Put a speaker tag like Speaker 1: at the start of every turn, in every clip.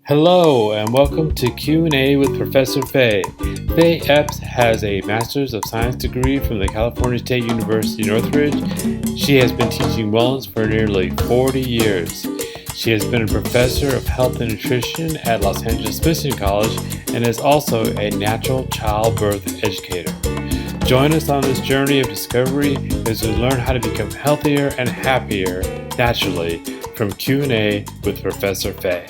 Speaker 1: Hello and welcome to Q&A with Professor Fay. Fay Epps has a Master's of Science degree from the California State University Northridge. She has been teaching wellness for nearly 40 years. She has been a professor of health and nutrition at Los Angeles Mission College and is also a natural childbirth educator. Join us on this journey of discovery as we learn how to become healthier and happier naturally from Q&A with Professor Fay.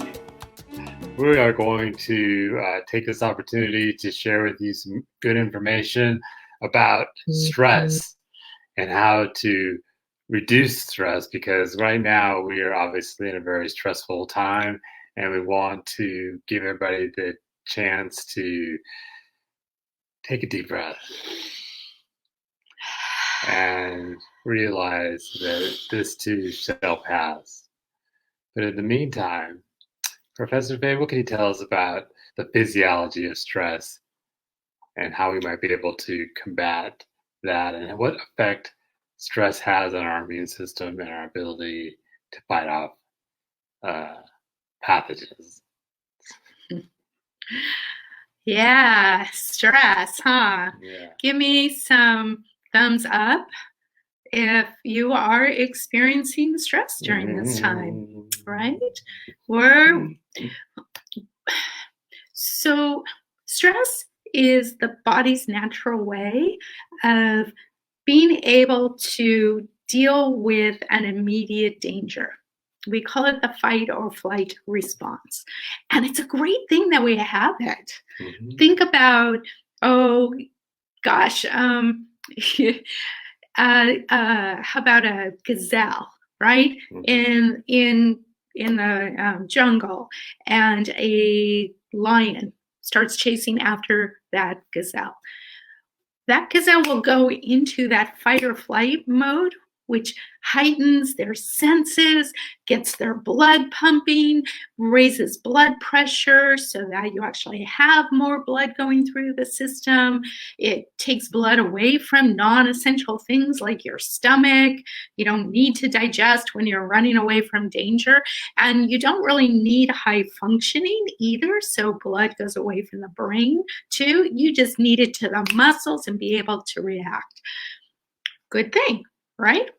Speaker 1: We are going to take this opportunity to share with you some good information about stress and how to reduce stress, because right now we are obviously in a very stressful time and we want to give everybody the chance to take a deep breath and realize that this too shall pass. But in the meantime, Professor Fay, what can you tell us about the physiology of stress and how we might be able to combat that, and what effect stress has on our immune system and our ability to fight off pathogens?
Speaker 2: Yeah, stress, huh?
Speaker 1: Yeah.
Speaker 2: Give me some thumbs up if you are experiencing stress during this time, right? So stress is the body's natural way of being able to deal with an immediate danger. We call it the fight or flight response. And it's a great thing that we have it. Think about, oh gosh, how about a gazelle, right? In the jungle, and a lion starts chasing after that gazelle. That gazelle will go into that fight or flight mode, which heightens their senses, gets their blood pumping, raises blood pressure so that you actually have more blood going through the system. It takes blood away from non-essential things like your stomach. You don't need to digest when you're running away from danger. And you don't really need high functioning either. So blood goes away from the brain too. You just need it to the muscles and be able to react. Good thing, right?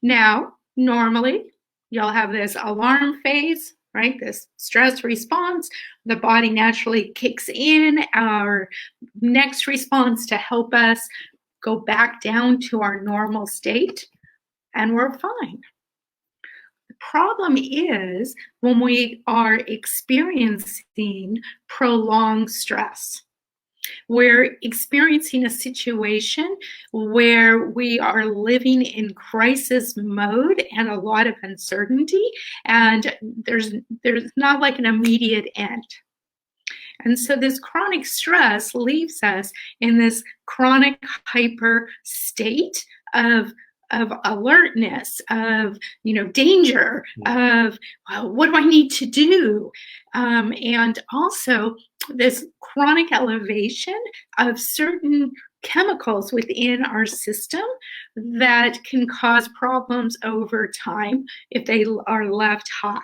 Speaker 2: Now, normally, you'll have this alarm phase, right? This stress response. The body naturally kicks in our next response to help us go back down to our normal state, and we're fine. The problem is when we are experiencing prolonged stress. We're experiencing a situation where we are living in crisis mode and a lot of uncertainty, and there's not like an immediate end. And so this chronic stress leaves us in this chronic hyper state of alertness, of danger, of what do I need to do, and also this chronic elevation of certain chemicals within our system that can cause problems over time if they are left high,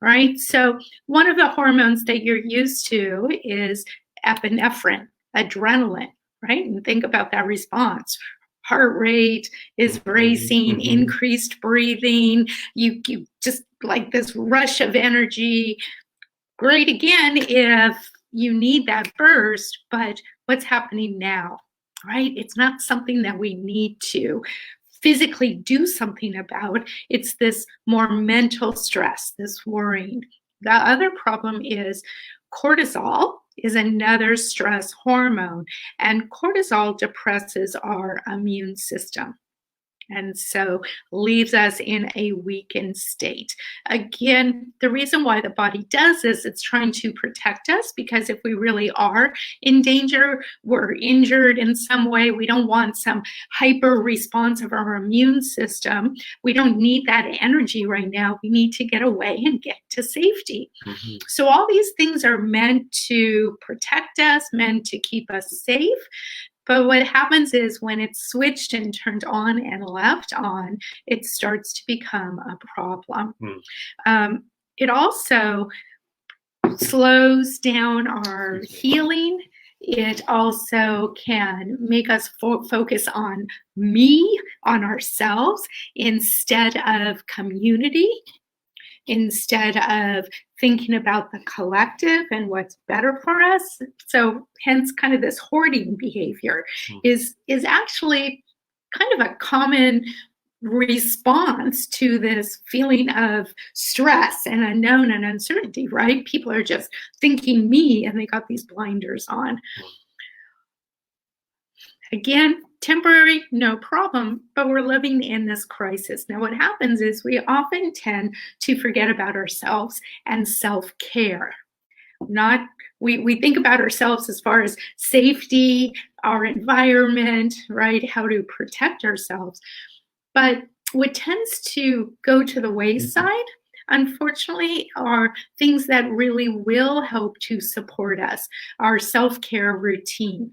Speaker 2: right? So one of the hormones that you're used to is epinephrine, adrenaline, right? And think about that response. Heart rate is racing, increased breathing, you just like this rush of energy. Great again if you need that burst, but what's happening now, right? It's not something that we need to physically do something about. It's this more mental stress, this worrying. The other problem is cortisol is another stress hormone, and cortisol depresses our immune system, and so leaves us in a weakened state. Again, the reason why the body does this, it's trying to protect us, because if we really are in danger, we're injured in some way, we don't want some hyper response of our immune system. We don't need that energy right now. We need to get away and get to safety. So all these things are meant to protect us, meant to keep us safe. But what happens is when it's switched and turned on and left on, it starts to become a problem. It also slows down our healing. It also can make us focus on me, on ourselves, instead of community, instead of thinking about the collective and what's better for us. So hence kind of this hoarding behavior is actually kind of a common response to this feeling of stress and unknown and uncertainty, right? People are just thinking me and they got these blinders on. Again, temporary, no problem, but we're living in this crisis. Now, what happens is we often tend to forget about ourselves and self-care. We think about ourselves as far as safety, our environment, right? How to protect ourselves. But what tends to go to the wayside, unfortunately, are things that really will help to support us, our self-care routine.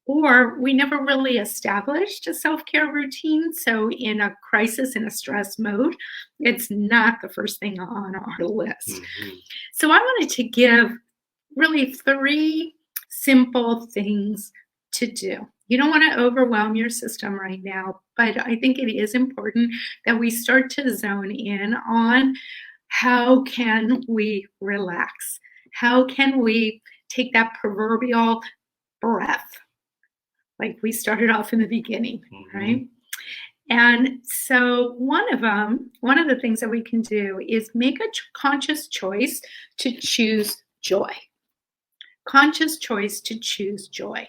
Speaker 2: Or we never really established a self-care routine. So in a crisis, in a stress mode, it's not the first thing on our list. So I wanted to give really 3 simple things to do. You don't want to overwhelm your system right now, but I think it is important that we start to zone in on how can we relax? How can we take that proverbial breath, like we started off in the beginning, right? And so one of the things that we can do is make a conscious choice to choose joy. Conscious choice to choose joy.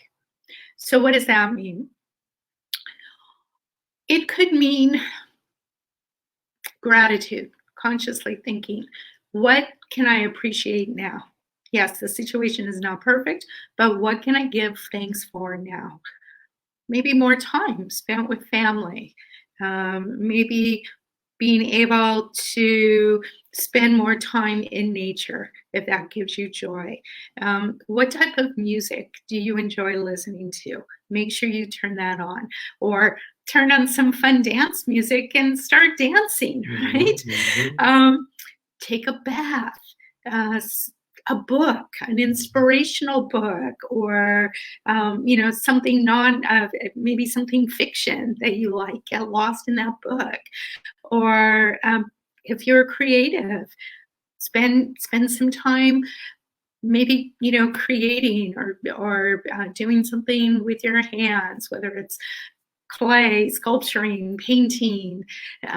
Speaker 2: So what does that mean? It could mean gratitude, consciously thinking, what can I appreciate now? Yes, the situation is not perfect, but what can I give thanks for now? Maybe more time spent with family, maybe being able to spend more time in nature, if that gives you joy. What type of music do you enjoy listening to? Make sure you turn that on, or turn on some fun dance music and start dancing, right? Take a bath, a book, an inspirational book, or something maybe something fiction that you like. Get lost in that book. Or if you're creative, spend some time maybe creating or doing something with your hands, whether it's clay, sculpturing, painting,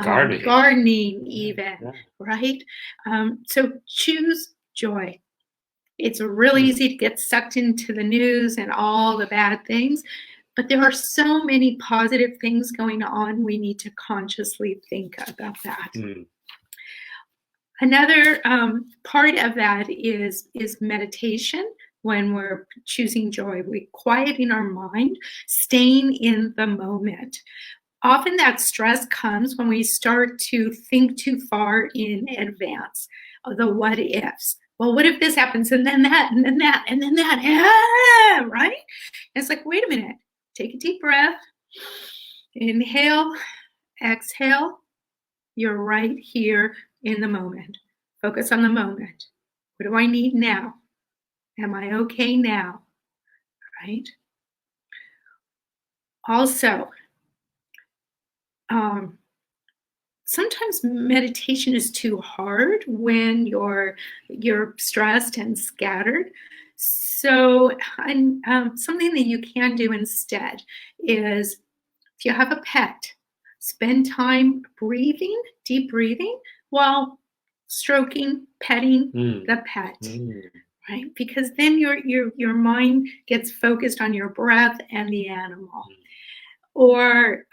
Speaker 2: gardening even, right? So choose joy. It's really easy to get sucked into the news and all the bad things, but there are so many positive things going on. We need to consciously think about that. Another part of that is meditation. When we're choosing joy, we're quieting our mind, staying in the moment. Often that stress comes when we start to think too far in advance of the what ifs. Well, what if this happens, and then that, and then that, and then that, right? And it's like, wait a minute, take a deep breath, inhale, exhale. You're right here in the moment. Focus on the moment. What do I need now? Am I okay now? Right? Also, sometimes meditation is too hard when you're stressed and scattered. So something that you can do instead is, if you have a pet, spend time breathing, deep breathing, while stroking, petting the pet, right? Because then your mind gets focused on your breath and the animal. Or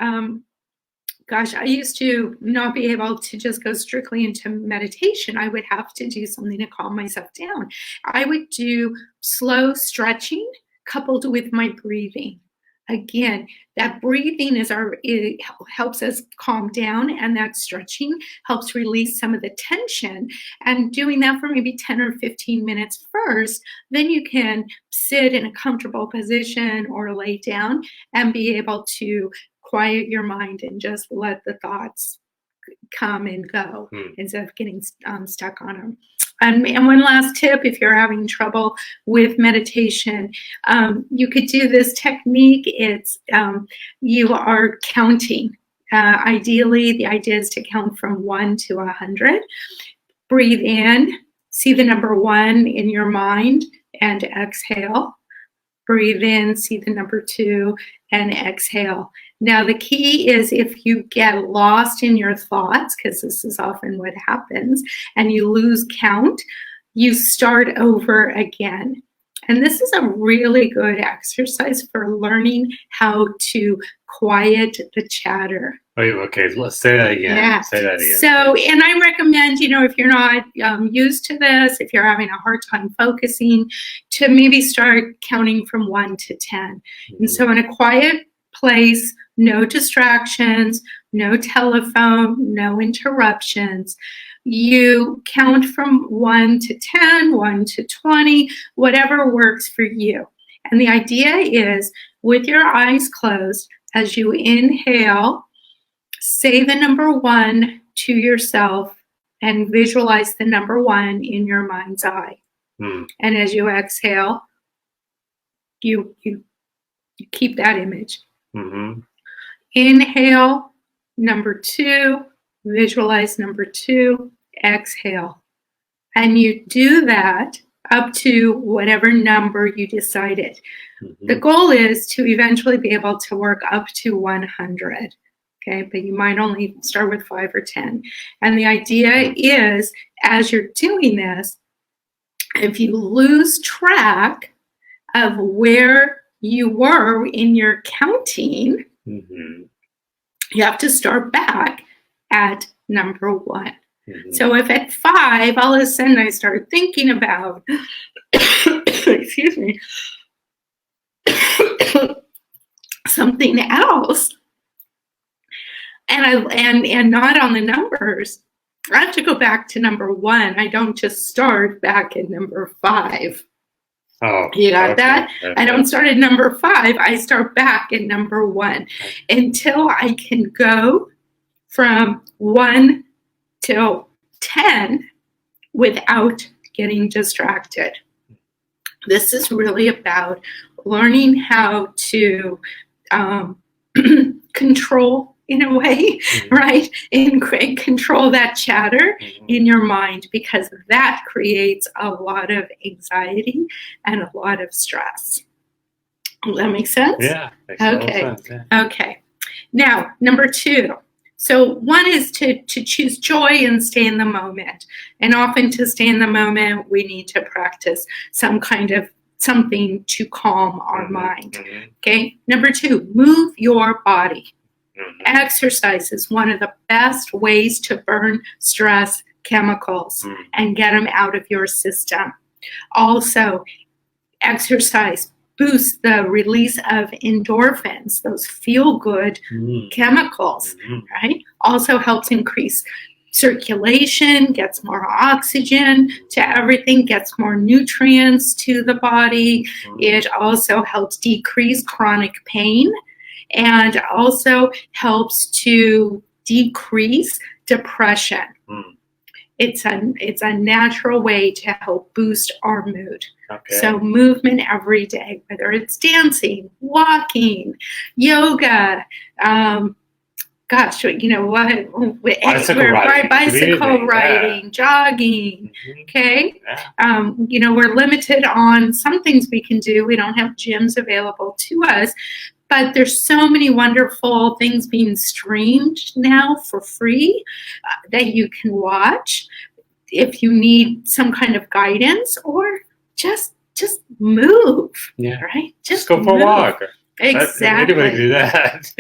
Speaker 2: gosh, I used to not be able to just go strictly into meditation. I would have to do something to calm myself down. I would do slow stretching coupled with my breathing. Again, that breathing it helps us calm down, and that stretching helps release some of the tension. And doing that for maybe 10 or 15 minutes first, then you can sit in a comfortable position or lay down and be able to quiet your mind and just let the thoughts come and go instead of getting stuck on them. And one last tip, if you're having trouble with meditation, you could do this technique. It's you are counting. Ideally, the idea is to count from 1 to 100. Breathe in, see the number 1 in your mind, and exhale. Breathe in, see the number 2, and exhale. Now, the key is if you get lost in your thoughts, because this is often what happens, and you lose count, you start over again. And this is a really good exercise for learning how to quiet the chatter.
Speaker 1: Okay, let's say that again.
Speaker 2: Yeah.
Speaker 1: Say that again.
Speaker 2: So, and I recommend, if you're not used to this, if you're having a hard time focusing, to maybe start counting from 1 to 10. Mm-hmm. And so in a quiet place, no distractions, no telephone, no interruptions. You count from 1 to 10, 1 to 20, whatever works for you. And the idea is, with your eyes closed, as you inhale, say the number 1 to yourself and visualize the number 1 in your mind's eye. And as you exhale, you keep that image. Mm-hmm. Inhale, number 2, visualize number 2, exhale. And you do that up to whatever number you decided. Mm-hmm. The goal is to eventually be able to work up to 100. Okay, but you might only start with 5 or 10. And the idea is, as you're doing this, if you lose track of where you were in your counting, mm-hmm. you have to start back at number 1. Mm-hmm. So if at 5, all of a sudden I start thinking about, excuse me, something else, and not on the numbers, I have to go back to number 1. I don't just start back at number 5. Oh, you got that? Okay. I don't start at number 5. I start back at number 1 until I can go from 1 till 10 without getting distracted. This is really about learning how to control, in a way, mm-hmm. right? And control that chatter mm-hmm. in your mind, because that creates a lot of anxiety and a lot of stress. Does that make sense?
Speaker 1: Yeah.
Speaker 2: Okay.
Speaker 1: Sense, yeah.
Speaker 2: Okay. Now, number 2. So 1 is to choose joy and stay in the moment. And often to stay in the moment, we need to practice some kind of something to calm our mm-hmm. mind. Mm-hmm. Okay. Number 2, move your body. Mm-hmm. Exercise is one of the best ways to burn stress chemicals mm-hmm. and get them out of your system. Also, exercise boosts the release of endorphins, those feel-good mm-hmm. chemicals, mm-hmm. right? Also helps increase circulation, gets more oxygen to everything, gets more nutrients to the body. Mm-hmm. It also helps decrease chronic pain, and also helps to decrease depression. Mm. It's a natural way to help boost our mood. Okay. So movement every day, whether it's dancing, walking, yoga, you know what? Bicycle riding, yeah. Jogging. Mm-hmm. Okay. Yeah. We're limited on some things we can do. We don't have gyms available to us. But there's so many wonderful things being streamed now for free that you can watch if you need some kind of guidance, or just move. Yeah. Right?
Speaker 1: Just go for a walk.
Speaker 2: Exactly.
Speaker 1: Anybody can do that.